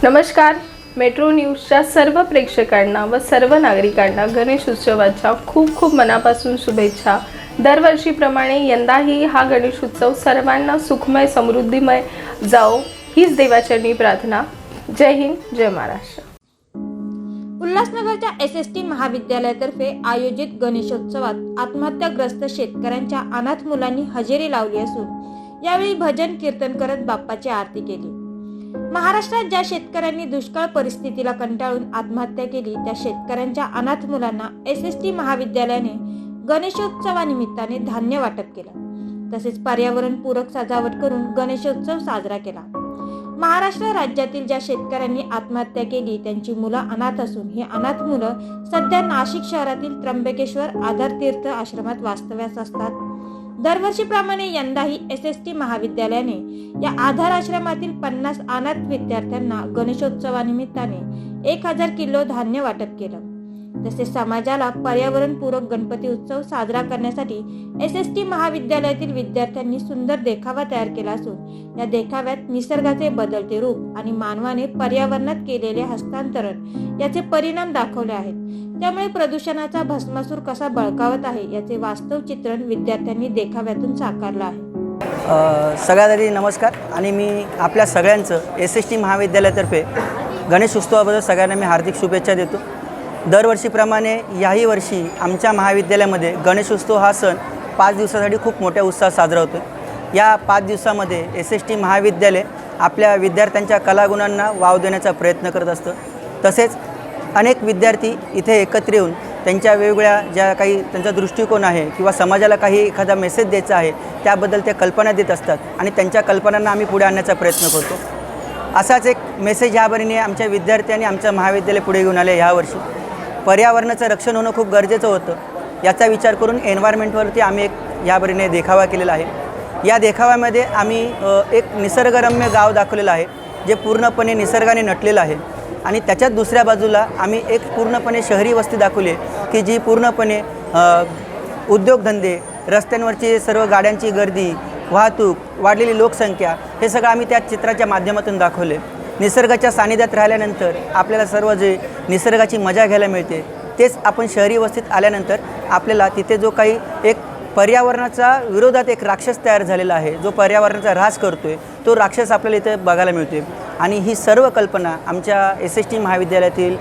नमस्कार. मेट्रो न्यूजच्या सर्व प्रेक्षकांना व सर्व नागरिकांना गणेश उत्सवाच्या खूप खूप मनापासून शुभेच्छा. दरवर्षीप्रमाणे यंदाही हा गणेश उत्सव सर्वांना सुखमय समृद्धीमय जाओ हीच देवाचरणी प्रार्थना. जय हिंद, जय महाराष्ट्र. उल्हासनगरच्या SST महाविद्यालयातर्फे आयोजित गणेशोत्सवात आत्महत्याग्रस्त शेतकऱ्यांच्या अनाथ मुलांनी हजेरी लावली असून यावेळी भजन कीर्तन करत बाप्पाची आरती केली. महाराष्ट्रात ज्या शेतकऱ्यांनी दुष्काळ परिस्थितीला कंटाळून आत्महत्या केली त्या शेतकऱ्यांच्या अनाथ मुलांना SST महाविद्यालयाने गणेशोत्सवानिमित्ताने धान्य वाटप केलं. तसेच पर्यावरणपूरक सजावट करून गणेशोत्सव साजरा केला. महाराष्ट्र राज्यातील ज्या शेतकऱ्यांनी आत्महत्या केली त्यांची मुलं अनाथ असून हे अनाथ मुलं सध्या नाशिक शहरातील त्र्यंबकेश्वर आधार तीर्थ आश्रमात वास्तव्यास असतात. दरवर्षीप्रमाणे यंदाही SST महाविद्यालयाने या आधार आश्रमातील 50 अनाथ विद्यार्थ्यांना गणेशोत्सवानिमित्ताने 1000 किलो धान्य वाटप केलं. तसेच समाजाला पर्यावरणपूरक गणपती उत्सव साजरा करण्यासाठी SST महाविद्यालयातील विद्यार्थ्यांनी सुंदर देखावा तयार केला असून या देखाव्यात निसर्गाचे बदलते रूप आणि मानवाने पर्यावरणात केलेले हस्तांतरण याचे परिणाम दाखवले आहेत. त्यामुळे प्रदूषणाचा भस्मासूर कसा बळकावत आहे याचे वास्तव चित्रण विद्यार्थ्यांनी देखाव्यातून साकारलं आहे. सगळ्यात आधी नमस्कार आणि मी आपल्या सगळ्यांचं SST महाविद्यालयातर्फे गणेश उत्सवाबद्दल सगळ्यांना मी हार्दिक शुभेच्छा देतो. दरवर्षीप्रमाणे याही वर्षी आमच्या महाविद्यालयामध्ये गणेशोत्सव हा सण 5 दिवसासाठी खूप मोठ्या उत्साहात साजरा होतो. या 5 दिवसामध्ये SST महाविद्यालय आपल्या विद्यार्थ्यांच्या कलागुणांना वाव देण्याचा प्रयत्न करत असतं. तसेच अनेक विद्यार्थी इथे एकत्र येऊन त्यांच्या वेगवेगळ्या ज्या काही त्यांचा दृष्टिकोन आहे किंवा समाजाला काही एखादा मेसेज द्यायचा आहे त्याबद्दल ते कल्पना देत असतात आणि त्यांच्या कल्पनांना आम्ही पुढे आणण्याचा प्रयत्न करतो. असाच एक मेसेज याबरीने आमच्या विद्यार्थ्यांनी आमच्या महाविद्यालय पुढे घेऊन आले. यावर्षी पर्यावरणाचं रक्षण होणं खूप गरजेचं होतं. याचा विचार करून एन्व्हायरमेंटवरती आम्ही एक याबरीने देखावा केलेला आहे. या देखाव्यामध्ये आम्ही एक निसर्गरम्य गाव दाखवलेलं आहे जे पूर्णपणे निसर्गाने नटलेलं आहे आणि त्याच्यात दुसऱ्या बाजूला आम्ही एक पूर्णपणे शहरी वस्ती दाखवली की जी पूर्णपणे उद्योगधंदे, रस्त्यांवरची सर्व गाड्यांची गर्दी, वाहतूक, वाढलेली लोकसंख्या हे सगळं आम्ही त्या चित्राच्या माध्यमातून दाखवले. निसर्गाच्या सानिध्यात राहिल्यानंतर आपल्याला सर्व जे निसर्गाची मजा घ्यायला मिळते तेच आपण शहरी वस्तीत आल्यानंतर आपल्याला तिथे जो काही एक पर्यावरणाचा विरोधात एक राक्षस तयार झालेला आहे, जो पर्यावरणाचा ऱ्हास करतो आहे, तो राक्षस आपल्याला इथे बघायला मिळतो. आणि ही सर्व कल्पना आमच्या SST महाविद्यालयातील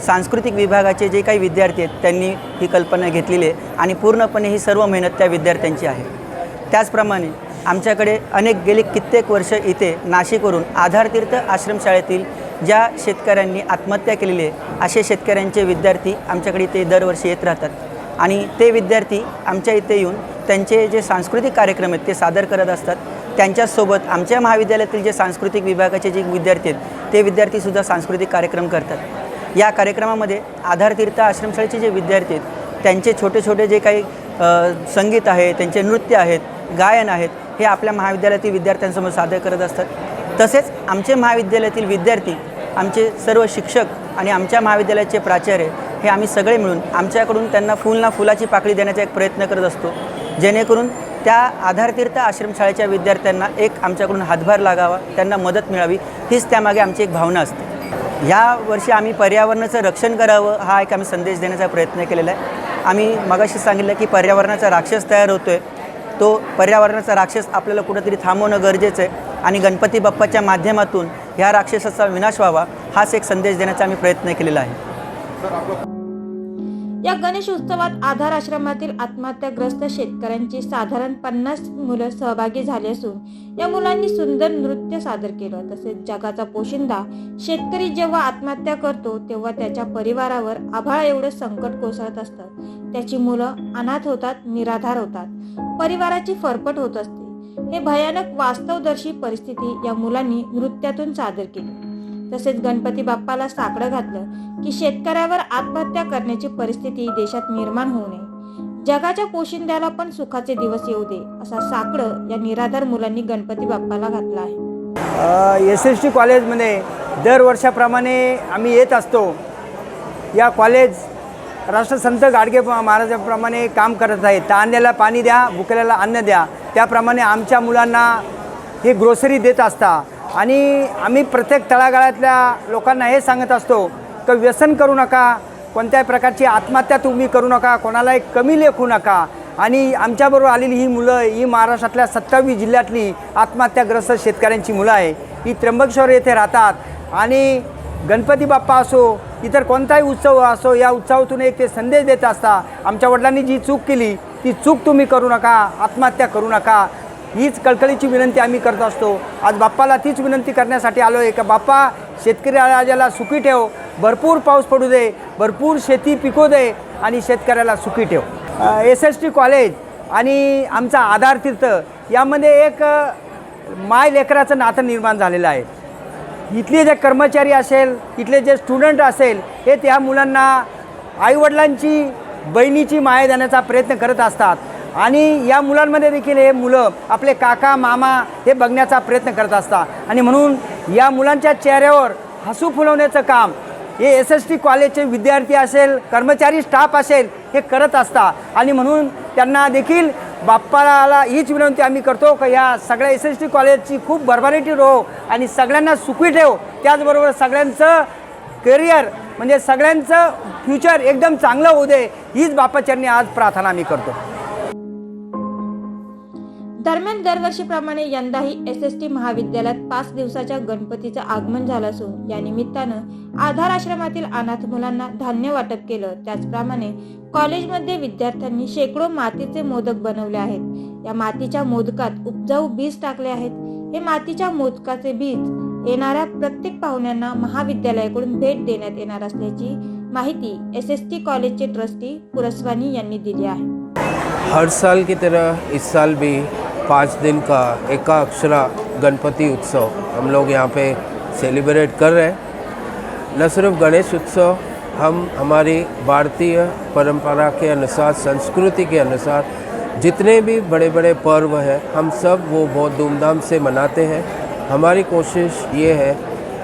सांस्कृतिक विभागाचे जे काही विद्यार्थी आहेत त्यांनी ही कल्पना घेतलेली आहे आणि पूर्णपणे ही सर्व मेहनत त्या विद्यार्थ्यांची आहे. त्याचप्रमाणे आमच्याकडे गेली कित्येक वर्ष इथे नाशिकवरून आधार तीर्थ आश्रमशाळेतील ज्या शेतकऱ्यांनी आत्महत्या केलेली आहे असे शेतकऱ्यांचे विद्यार्थी आमच्याकडे इथे दरवर्षी येत राहतात आणि ते विद्यार्थी आमच्या इथे येऊन त्यांचे जे सांस्कृतिक कार्यक्रम आहेत ते सादर करत असतात. त्यांच्यासोबत आमच्या महाविद्यालयातील जे सांस्कृतिक विभागाचे जे विद्यार्थी आहेत ते विद्यार्थीसुद्धा सांस्कृतिक कार्यक्रम करतात. या कार्यक्रमामध्ये आधार तीर्थ आश्रमशाळेचे जे विद्यार्थी आहेत त्यांचे छोटे छोटे जे काही संगीत आहे, त्यांचे नृत्य आहेत, गायन आहेत हे आपल्या महाविद्यालयातील विद्यार्थ्यांसमोर सादर करत असतात. तसेच आमचे महाविद्यालयातील विद्यार्थी, आमचे सर्व शिक्षक आणि आमच्या महाविद्यालयाचे प्राचार्य हे आम्ही सगळे मिळून आमच्याकडून त्यांना फुलाची पाकळी देण्याचा एक प्रयत्न करत असतो जेणेकरून त्या आधार तीर्थ आश्रमशाळेच्या विद्यार्थ्यांना एक आमच्याकडून हातभार लागावा, त्यांना मदत मिळावी हीच त्यामागे आमची एक भावना असते. या वर्षी आम्ही पर्यावरणाचं रक्षण करावं हा एक आम्ही संदेश देण्याचा प्रयत्न केलेला आहे. आम्ही मगाशी सांगितलं की पर्यावरणाचा राक्षस तयार होतो आहे, तो पर्यावरणाचा राक्षस आपल्याला कुठंतरी थांबवणं गरजेचं आहे आणि गणपती बाप्पाच्या माध्यमातून ह्या राक्षसाचा विनाश व्हावा हाच एक संदेश देण्याचा आम्ही प्रयत्न केलेला आहे. या गणेश उत्सवात आधार आश्रमातील आत्महत्याग्रस्त शेतकऱ्यांची साधारण 50 मुलं सहभागी झाली असून या मुलांनी सुंदर नृत्य सादर केलं. तसेच जगाचा पोशिंदा शेतकरी जेव्हा आत्महत्या करतो तेव्हा त्याच्या परिवारावर आभाळ एवढं संकट कोसळत असतं. त्याची मुलं अनाथ होतात, निराधार होतात, परिवाराची फरफट होत असते. हे भयानक वास्तवदर्शी परिस्थिती या मुलांनी नृत्यातून सादर केली. तसेच गणपती बाप्पाला साकडं घातलं की शेतकऱ्यावर आत्महत्या करण्याची परिस्थिती देशात निर्माण होऊ नये, जगाच्या पोशिंद्याला पण सुखाचे दिवस येऊ दे असा साकडं या निराधार मुलांनी गणपती बाप्पाला घातला आहे. SST कॉलेजमध्ये दरवर्षाप्रमाणे आम्ही येत असतो. या कॉलेज राष्ट्रसंत गाडगे महाराजाप्रमाणे काम करत आहे. तहानलेला पाणी द्या, भुकेल्याला अन्न द्या. त्याप्रमाणे आमच्या मुलांना हे ग्रोसरी देत असता. आणि आम्ही प्रत्येक तळागाळातल्या लोकांना हे सांगत असतो की व्यसन करू नका, कोणत्याही प्रकारची आत्महत्या तुम्ही करू नका, कोणालाही कमी लेखू नका. आणि आमच्याबरोबर आलेली ही मुलं ही महाराष्ट्रातल्या 27 जिल्ह्यातली आत्महत्याग्रस्त शेतकऱ्यांची मुलं आहे. ही त्र्यंबकेश्वर येथे राहतात आणि गणपती बाप्पा असो, इतर कोणताही उत्सव असो, या उत्सवातून एक ते संदेश देत असता. आमच्या वडिलांनी जी चूक केली ती चूक तुम्ही करू नका, आत्महत्या करू नका, हीच कळकळीची विनंती आम्ही करत असतो. आज बाप्पाला तीच विनंती करण्यासाठी आलो आहे की बाप्पा शेतकरी राजाला सुखी ठेव, भरपूर पाऊस पडू दे, भरपूर शेती पिकू दे आणि शेतकऱ्याला सुखी ठेव. SST कॉलेज आणि आमचा आधार तीर्थ यामध्ये एक माय लेकराचं नातं निर्माण झालेलं आहे. इथले जे कर्मचारी असेल, इथले जे स्टुडंट असेल, हे त्या मुलांना आईवडिलांची बहिणीची माया देण्याचा प्रयत्न करत असतात. आणि या मुलांमध्ये देखील हे मुलं आपले काका मामा हे बघण्याचा प्रयत्न करत असतात. आणि म्हणून या मुलांच्या चेहऱ्यावर हसू फुलवण्याचं काम हे SST कॉलेजचे विद्यार्थी असेल, कर्मचारी स्टाफ असेल, हे करत असतात. आणि म्हणून त्यांना देखील बाप्पाला हीच विनंती आम्ही करतो की या सगळ्या SST कॉलेजची खूप भरभराटी राहो आणि सगळ्यांना सुखी ठेव. त्याचबरोबर सगळ्यांचं करिअर म्हणजे सगळ्यांचं फ्युचर एकदम चांगलं होऊ दे, हीच बाप्पाचरणी आज प्रार्थना आम्ही करतो. दरम्यान दरवर्षीप्रमाणे यंदाही SST महाविद्यालयात 5 दिवसाच्या गणपतीचं आगमन झालं असून या निमित्तानं आधार आश्रमातील अनाथ मुलांना धान्य वाटप केलं. त्याचप्रमाणे कॉलेजमध्ये विद्यार्थ्यांनी शेकडो मातीचे मोदक बनवले आहेत. या मातीच्या मोदकात उपजाऊ बीज टाकले आहेत. हे मातीच्या मोदकाचे बीज येणाऱ्या प्रत्येक पाहुण्यांना महाविद्यालयाकडून भेट देण्यात येणार असल्याची माहिती SST कॉलेजचे ट्रस्टी पुरस्वानी यांनी दिली आहे. हर साल की तरह इस साल भी 5 दिन का एकाक्षरा गणपति उत्सव हम लोग यहाँ पे सेलिब्रेट कर रहे हैं. न सिर्फ गणेश उत्सव, हम हमारी भारतीय परंपरा के अनुसार, संस्कृति के अनुसार जितने भी बड़े बड़े पर्व हैं हम सब वो बहुत धूमधाम से मनाते हैं. हमारी कोशिश ये है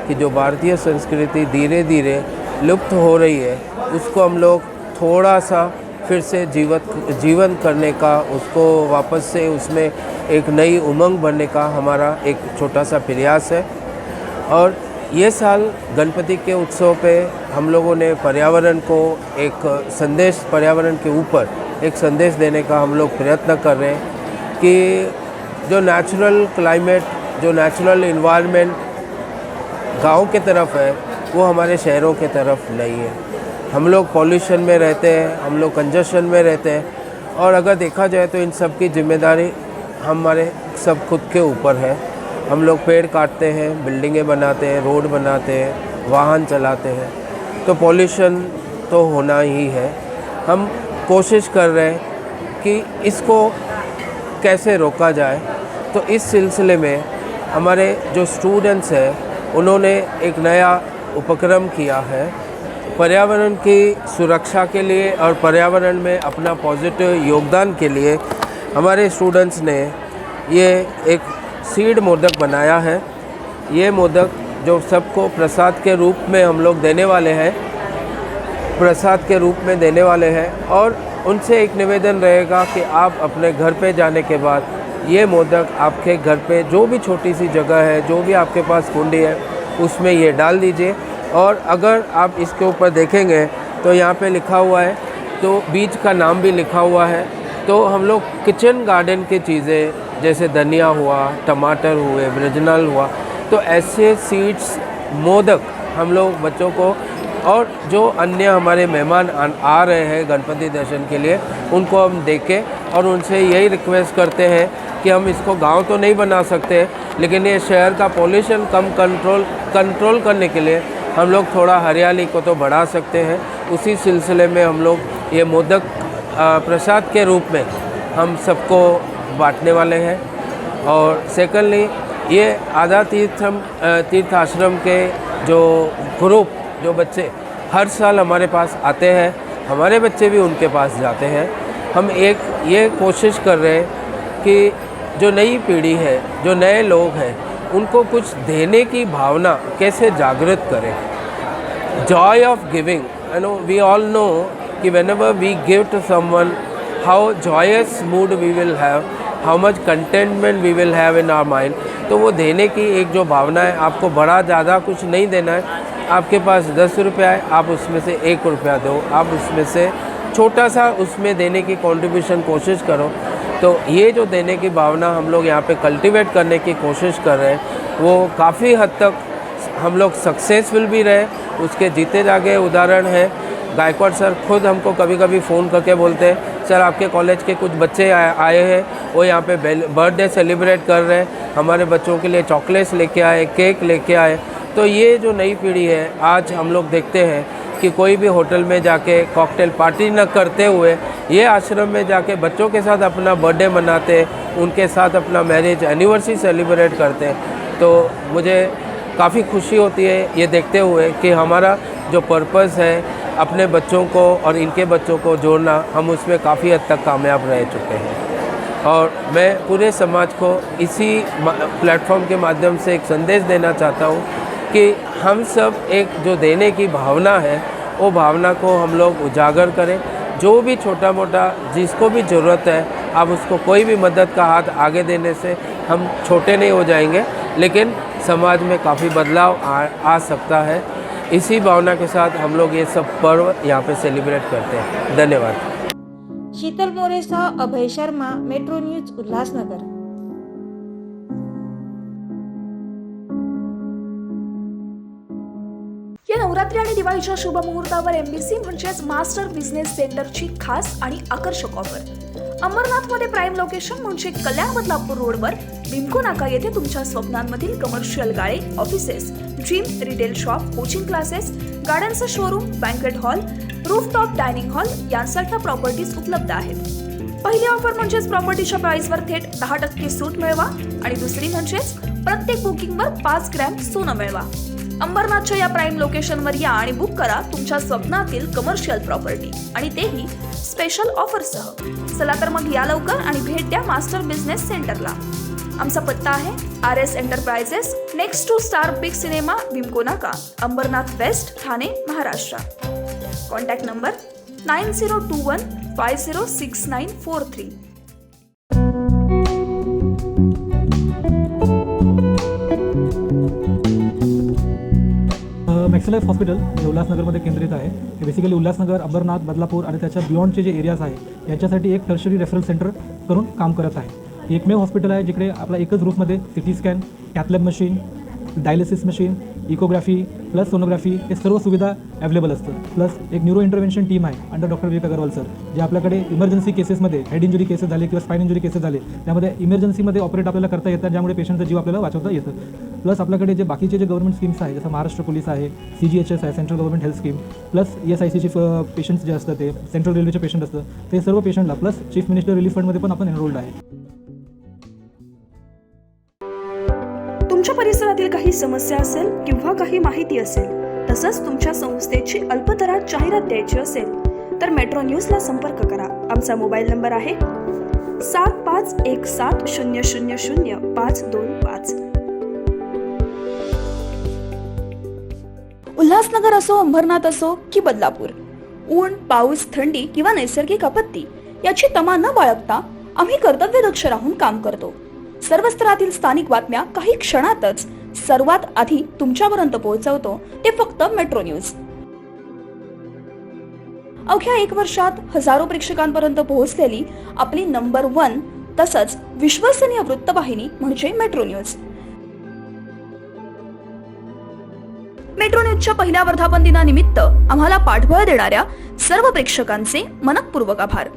कि जो भारतीय संस्कृति धीरे धीरे लुप्त हो रही है उसको हम लोग थोड़ा सा फिर से जीवन करने का, उसको वापस से उसमें एक नई उमंग भरने का हमारा एक छोटा सा प्रयास है. और ये साल गणपति के उत्सव पे हम लोगों ने पर्यावरण को एक संदेश, पर्यावरण के ऊपर एक संदेश देने का हम लोग प्रयत्न कर रहे हैं कि जो नेचुरल क्लाइमेट, जो नेचुरल इन्वायरमेंट गांव के तरफ है वो हमारे शहरों के तरफ नहीं है. हम लोग पॉल्यूशन में रहते हैं, हम लोग कंजशन में रहते हैं. और अगर देखा जाए तो इन सब की जिम्मेदारी हमारे सब खुद के ऊपर है. हम लोग पेड़ काटते हैं, बिल्डिंगें बनाते हैं, रोड बनाते हैं, वाहन चलाते हैं, तो पॉल्यूशन तो होना ही है. हम कोशिश कर रहे हैं कि इसको कैसे रोका जाए. तो इस सिलसिले में हमारे जो स्टूडेंट्स हैं उन्होंने एक नया उपक्रम किया है. पर्यावरण की सुरक्षा के लिए और पर्यावरण में अपना पॉजिटिव योगदान के लिए हमारे स्टूडेंट्स ने ये एक सीड मोदक बनाया है. ये मोदक जो सबको प्रसाद के रूप में हम लोग देने वाले हैं, प्रसाद के रूप में देने वाले हैं. और उनसे एक निवेदन रहेगा कि आप अपने घर पे जाने के बाद ये मोदक आपके घर पे जो भी छोटी सी जगह है, जो भी आपके पास कुंडी है, उसमें ये डाल दीजिए. और अगर आप इसके ऊपर देखेंगे तो यहाँ पे लिखा हुआ है, तो बीज का नाम भी लिखा हुआ है. तो हम लोग किचन गार्डन की चीज़ें जैसे धनिया हुआ, टमाटर हुए, ब्रिंजल हुआ, तो ऐसे सीड्स मोदक हम लोग बच्चों को और जो अन्य हमारे मेहमान आ रहे हैं गणपति दर्शन के लिए उनको हम देखें. और उनसे यही रिक्वेस्ट करते हैं कि हम इसको गांव तो नहीं बना सकते, लेकिन ये शहर का पॉल्यूशन कम कंट्रोल करने के लिए हम लोग थोड़ा हरियाली को तो बढ़ा सकते हैं. उसी सिलसिले में हम लोग ये मोदक प्रसाद के रूप में हम सबको बांटने वाले हैं. और सेकंडली ये आधा तीर्थ आश्रम के जो ग्रुप, जो बच्चे हर साल हमारे पास आते हैं, हमारे बच्चे भी उनके पास जाते हैं. हम एक ये कोशिश कर रहे हैं कि जो नई पीढ़ी है, जो नए लोग हैं, उनको कुछ देने की भावना कैसे जागृत करें. Joy of giving, we all know कि whenever we give to someone, how joyous mood we will have, how much contentment we will have in our mind. तो वो देने की एक जो भावना है, आपको बड़ा ज़्यादा कुछ नहीं देना है, आपके पास 10 रुपया है, आप उसमें से 1 रुपया दो, आप उसमें से छोटा सा उसमें देने की कंट्रीब्यूशन कोशिश करो। तो ये जो देने की भावना हम लोग यहाँ पे कल्टीवेट करने की कोशिश कर रहे हैं, वो काफ़ी हद तक हम लोग सक्सेसफुल भी रहे। उसके जीते जागे उदाहरण है, गायकवाड़ सर खुद हमको कभी कभी फ़ोन करके बोलते हैं, सर आपके कॉलेज के कुछ बच्चे आए हैं, वो यहाँ पे बर्थडे सेलिब्रेट कर रहे हैं, हमारे बच्चों के लिए चॉकलेट्स लेके आए, केक लेके आए। तो ये जो नई पीढ़ी है, आज हम लोग देखते हैं कि कोई भी होटल में जाके कॉकटेल पार्टी न करते हुए ये आश्रम में जाके बच्चों के साथ अपना बर्थडे मनाते, उनके साथ अपना मैरिज एनिवर्सरी सेलिब्रेट करते हैं। तो मुझे काफ़ी खुशी होती है ये देखते हुए कि हमारा जो पर्पस है अपने बच्चों को और इनके बच्चों को जोड़ना, हम उसमें काफ़ी हद तक कामयाब रह चुके हैं। और मैं पूरे समाज को इसी प्लेटफॉर्म के माध्यम से एक संदेश देना चाहता हूँ कि हम सब एक जो देने की भावना है, वो भावना को हम लोग उजागर करें। जो भी छोटा मोटा जिसको भी ज़रूरत है, आप उसको कोई भी मदद का हाथ आगे देने से हम छोटे नहीं हो जाएंगे, लेकिन समाज में काफ़ी बदलाव आ सकता है। इसी भावना के साथ हम लोग ये सब पर्व यहाँ पे सेलिब्रेट करते हैं। धन्यवाद। शीतल मोरे सह अभय शर्मा, मेट्रो न्यूज, उल्हासनगर। या नवरात्री आणि दिवाळीच्या शुभ मुहूर्तावर MBC म्हणजेच मास्टर बिझनेस सेंटरची खास आणि आकर्षक ऑफर। अंबरनाथमध्ये प्राईम लोकेशन म्हणजे कल्याण बदलापूर रोडवर विमको नाका येथे तुमच्या स्वप्नांमधील कमर्शियल गाळे, offices, gym, retail shop, coaching classes, गार्डनचं showroom, banquet hall, rooftop dining hall यांसारख्या प्रॉपर्टीज उपलब्ध आहेत। पहिली ऑफर म्हणजेच प्रॉपर्टीच्या प्राइसवर थेट 10% सूट मिळवा आणि दुसरी म्हणजेच प्रत्येक बुकिंगवर 5 ग्रॅम सोनं मिळवा। अंबरनाथच्या या प्राईम लोकेशनवर या आणि बुक करा तुमच्या स्वप्नातील कमर्शियल प्रॉपर्टी आणि तेही स्पेशल ऑफरसह। चला तर मग या लवकर आणि भेट द्या मास्टर बिझनेस सेंटरला। आमचा पत्ता आहे RS enterprises, next to star big cinema, Vimco Naka, Ambernath west, Thane, Maharashtra. Contact number 9021506943। Maxilife hospital हे उल्हासनगरमध्ये केंद्रित आहे। हे बेसिकली उल्हासनगर, अंबरनाथ, बदलापूर आणि त्याच्या बियॉन्डचे जे एरियाज आहे याच्यासाठी एक टर्शरी रेफरल सेंटर करून काम करत आहे। हे एकमेव हॉस्पिटल आहे जिकडे आपला एकच रूफमध्ये CT scan, cath lab machine, dialysis machine, echography plus sonography हे सर्व सुविधा अवेलेबल असतं। प्लस एक न्यूरो इंटरव्हेन्शन टीम आहे अंडर डॉक्टर विवेक अग्रवाल सर, जे आपल्याकडे इमर्जन्सी केसेसमध्ये हेड इंजुरी केसेस झाले किंवा स्पाइन इंजुरी केसेस झाले त्यामध्ये इमर्जन्सीमध्ये ऑपरेट आपल्याला करता येतात, ज्यामुळे पेशंटचा जीव आपल्याला वाचवता येतं। प्लस आपल्याकडे जे बाकीचे जे गव्हर्नमेंट स्कीम्स आहे, जसं महाराष्ट्र पोलीस आहे, CGHS आहे, central government health scheme, plus ESICचे पेशंट्स जे असतात ते सेंट्रल रेल्वेचे पेशंट असतं ते सर्व पेशंटला, प्लस चीफ मिनिस्टर रिलीफ फंडमध्ये पण आपण एनरोल्ड आहे। तुमच्या परिसरातील काही समस्या असेल किंवा काही माहिती असेल, तसंच तुमच्या संस्थेची अल्पदरात जाहिरात द्यायची असेल तर मेट्रो न्यूजला संपर्क करा। आमचा मोबाईल नंबर आहे 7517000525। उल्हासनगर असो, अंबरनाथ असो की बदलापूर, ऊन, पाऊस, थंडी किंवा नैसर्गिक आपत्ती याची तमा न बाळगता आम्ही कर्तव्यदक्ष राहून काम करतो। सर्व स्तरातील स्थानिक बातम्या काही क्षणातच सर्वात आधी तुमच्यापर्यंत पोहोचवतो, ते फक्त मेट्रो न्यूज। अवघ्या 1 वर्षात हजारो प्रेक्षकांपर्यंत पोहोचलेली आपली नंबर 1 तसंच विश्वसनीय वृत्तवाहिनी म्हणजे मेट्रो न्यूज। मेट्रो न्यूजच्या पहिल्या वर्धापन दिनानिमित्त आम्हाला पाठबळ देणाऱ्या सर्व प्रेक्षकांचे मनपूर्वक आभार।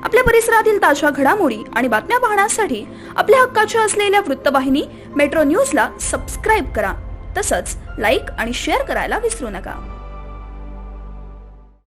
आपल्या परिसरातील ताज्या घडामोडी आणि बातम्या पाहण्यासाठी आपल्या हक्काच्या असलेल्या वृत्तवाहिनी मेट्रो न्यूजला सबस्क्राईब करा, तसंच लाईक आणि शेअर करायला विसरू नका।